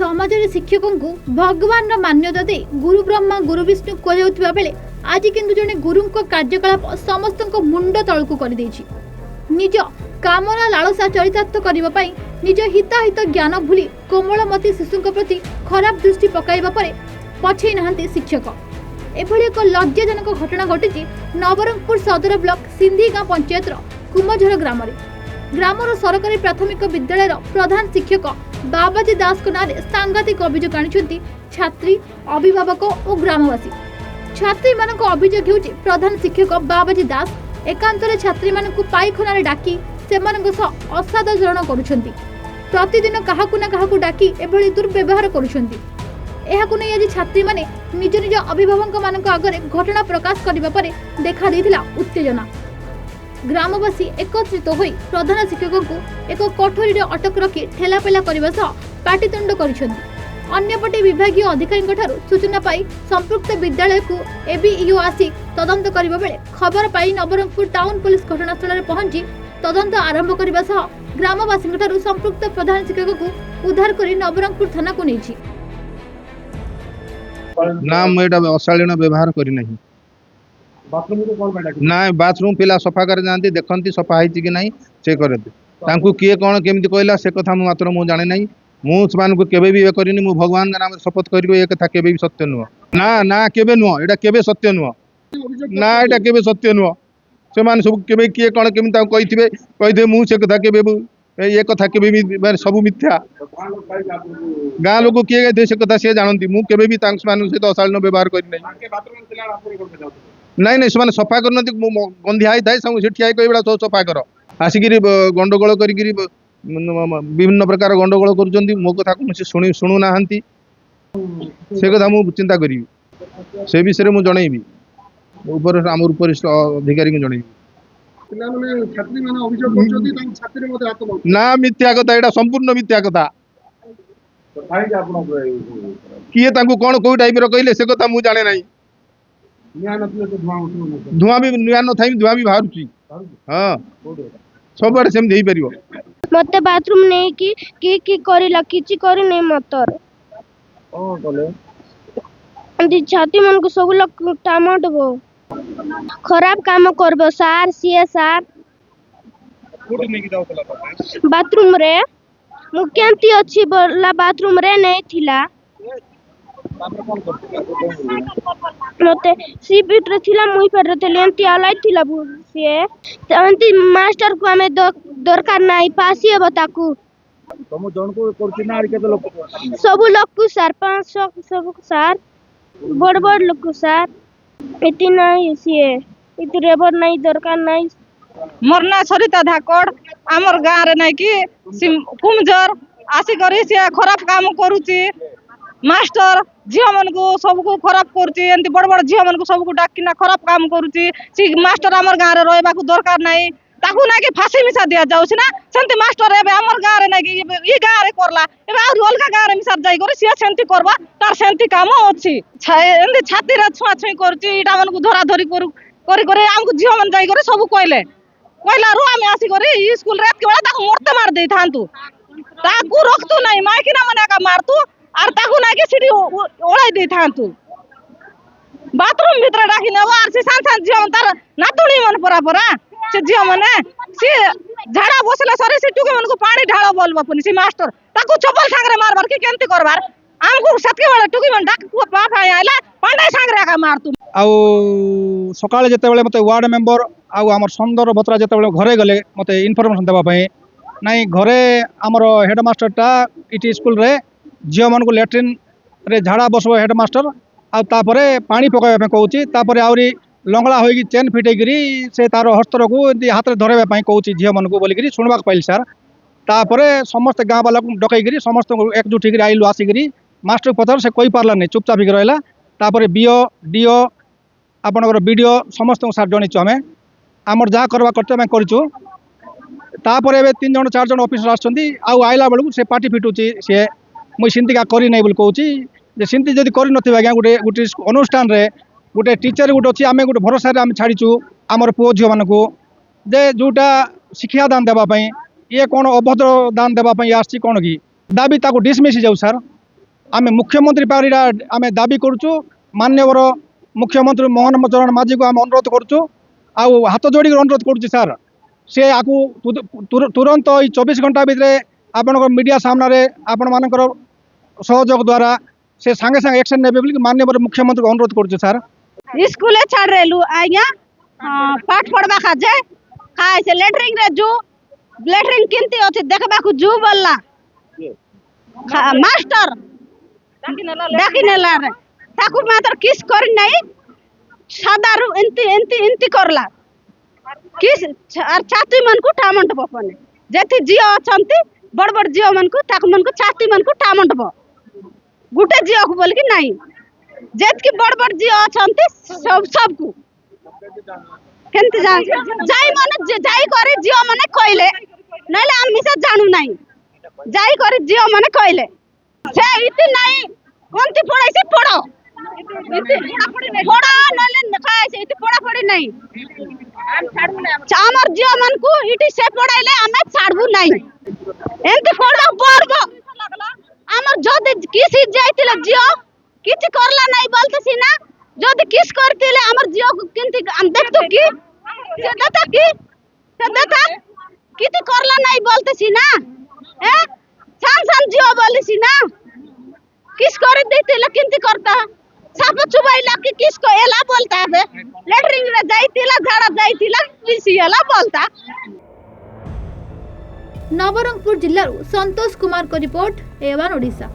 समाजरे शिक्षकों को भगवान मान्यता दे गुरु ब्रह्मा गुरु विष्णु कहुवा बेले आज किंतु जड़े गुरु कार्यकलाप समस्त मुंड तलू कर निज कामना लालसा चरितार्थ करने निज हिताहित ज्ञान भूली कोमलमती शिशु प्रति खराब दृष्टि पकाइबा परे पछई नाहांती शिक्षक। एभली एक लज्जाजनक घटना घटी नवरंगपुर सदर ब्लॉक सिंधी गाँ पंचायत कुमझर ग्रामर सरकारी प्राथमिक विद्यालय प्रधान शिक्षक बाबाजी दास नाँ सांघातिक अभियोग आनी छात्री अभिभावक और ग्रामवासी। छात्री मान अभियोग हो प्रधान शिक्षक बाबाजी दास एकांतरे छात्री मान पाइखाना डाकी से असादाचरण प्रतिदिन क्या डाकी एभली दुर्व्यवहार करुछंती। आज छात्री माने निज निज अभिभावक मान आगे घटना प्रकाश करने पर देखा देथिला उत्तेजना। ग्रामवासी एकत्रित होई प्रधान शिक्षक को एक कोठरी अटक रखी ठेलापेला करने सह पाटितुंड करिसेंती। अन्यपटे विभागीय अधिकारी सूचना पाई संपृक्त विद्यालय को एबीईओ आसी तदंत करने बेले खबर पाई नवरंगपुर टाउन पुलिस घटनास्थल में पहुंची तदंत आरंभ करने सह ग्रामवासी संपृक्त प्रधान शिक्षक को उद्धार कर नवरंगपुर थाना को नहीं ना मुझे अशालीन व्यवहार करना ना बाथरूम पिला सफा कर जाती देखती सफा है कि ना चेक करते किए कौन केमी कहला से कथा मात्र मुझे जाने ना मुझे केवे भी करनी मु भगवान नाम शपथ कर ये कथा केवे भी सत्य नुह ना ना केवे नुह यहाँ केवे सत्य नुह ना यहाँ केवे सत्य नुह से मैंने सब केवे किए कौन केमी कही मुझे कथा केवे ये कथा केवे भी सब मिथ्या गाँ लोक किए गए से कथा सी जानती मुझे भी सहित अशालीन व्यवहार करना नहीं से सफा कर गंधिया होता है से ठिया कह सब सफा कर आसिक गंडगोल कर विभिन्न प्रकार गंडगोल कर मो कथा मुझे शुणुना से कथा मुझे चिंता करी से विषय में जनइबी आम वरिष्ठ अधिकारी को जनइबी ना मिथ्या कथा यहाँ संपूर्ण मिथ्या कथा किए कौन कौ टाइप कहले से कथा मुझे जाने ना धुआं भी नुआ न थी धुआं भी बाहर हाँ सब आड़े सेमती हो पार मते बाथरूम नहीं कि करिला किछि करि नहीं मतर अंति छाती मन को सब लोग टामटबो खराब काम करबो सार सीए सार बाथरूम रे मु केंती अछि बोला बाथरूम रे नहीं थिला मते सी पीट रे थिला मुई पेट रे थिला एंती आलाई थिला बुसिए अंति मास्टर को हमें दरकार नाही पासी हे बताकू तुम जन को करछि ना के लोग सब लोग को सर 500 सब सर बड़ बड़ लोग को सर इति नाही सीए इति रेबर नाही दरकार नाही मरना सरिता धाकड़ आमर गाँव रे नहीं कि कुमजर आसी करी से खराब काम करुची मास्टर झील मन को सबको खराब कर बड़ बड़ झील मन को सबको डाकिना खराब काम करुची सी मास्टर आमर गाँव रे रहा दरकार नहीं ताकू ना कि फांसी मिसा दिया जाऊँ ना सेमती मास्टर एवं आमर गाँव रे नहीं कि गाँव रे करला एवं अलग गाँव रे मिसा जाकर सी सेमती करवा तार सेमती काम अच्छी छाती छुआ छुई करा मन को धरा धरी आमको झील मन जाकर सब कहले कहला रू आम आसिक स्कूल रे बेला मरते मार दे था रखतु नहीं माइकिना मन एका मारतु आर ताकू ना कि सीढ़ी ओढ़ाई दे था बाथरूम भीतर डाकी नब आर से सान सान झील तार नातुणी मन परा परा से झील मैंने सी झाड़ा बसला सरी से टुके मन को पानी ढाल बोलबा पुनी सी मास्टर ताकू चप्पल सांगरे मारबार कि केमती करबार आमको सतके बेला टुकी मन डाक बाप आइला पांडे सांगरे एका मारतु आउ सकाळे जेतेबेले मते वार्ड मेंबर आउ आमर सुंदर बतरा जेतेबेले घरे गले मते इनफॉरमेशन देबा पई नाही घरे आमर हेडमास्टरटा इटी स्कूल रे झियो मन को लैट्रिन रे झाड़ा बसबो हेडमास्टर आ तापरे पानी पकाइबा कहूची तापरे आउरी लंगड़ा होई चेन फिटेगिरी से तार हस्तर को हाथ में धरबा पई कहूची झियो मन को बोलिगिरी सुनबा पाइल सर तापरे समस्त गाँ वाला को डकईगिरी समस्त एकजुट होकर आइलु आसिगिरी मास्टर पथर से कोई पार्ला नहीं चुपचाप ही रहा तापरे बीओ डीओ आपनकर वीडियो समस्त को सार जणीचु आमे आमर जहाँ करवा करते आम करूँ तापर ए 3 जन 4 जन ऑफिसर आइला बेलू से पार्टी फिटुची सी मुई सिंतिका करी नहीं बोली कहूँ सिंती जब कर आज्ञा गोटे गोटे अनुष्ठान रे गोटे टीचर गोटे अच्छी आम गोटे भरोसा आम छाड़ीचु आमर पुओ झील मान को जे जोटा शिक्षा दान देवाई ये कौन अभद्र दान देवाई आसी कौन कि दाबी ताको डिसमिस जाऊ सर आम मुख्यमंत्री पाखरी आम दाबी करुचु मान्यवर मुख्यमंत्री मोहन चरण माझी को आम अनुरोध करुचु आउ हाथ जोड़ी अनुरोध करुच्ची सार से आपू तुरंत 24 घंटा भितर आपण मीडिया सामने आपण मानकर सहयोग द्वारा से सांगे सांगे एक्शन नेबे बोली माननीय मुख्यमंत्री को अनुरोध करुच्ची सार स्कूल छाड़ रेलु आज्ञा पाठ पढ़वा खाजे खाए से लेटरिंग रे जू लेटरिंग किंती अछि देखबा को जू बोलला मास्टर डाकिनेला रे ताकू मात्र किस करी नहीं सादारु इंती करला किस और छाती मन को टामंट बपने जेति जियो अछंती बड़ बड़ जियो मन को ताक मन को छाती मन को टामंट ब गुटे जियो को बोल कि नहीं जेत की बड़ बड़ जियो अछंती सब को केनते जाई माने जाई करे जियो माने कहले नले हम मिसे जानू नहीं जाई करे जियो माने कहले से इति नहीं कोनती पढ़ाई से पढ़ो इति पढ़ा नले खाए से इति पढ़ा पढ़ी नहीं चामर जियो मन को इति से पढ़ाइले हमें छाड़बू नहीं एंती पढ़ो पढ़बो हमर जदी किसी जाइतिले जियो किछ करला नहीं बोलते सीना जदी किस करतिले हमर जियो को किंती हम देखतो की से देता किती करला नहीं बोलते सीना ए सान जियो बोली सीना किस कर देतिले किंती करता साप चुबाइला कि किसको एला बोलता है लेटरिंग रे जाइतिला झाड़ा जाइतिला किसी एला बोलता नवरंगपुर जिल्लारू संतोष कुमार को रिपोर्ट एवान ओडिशा।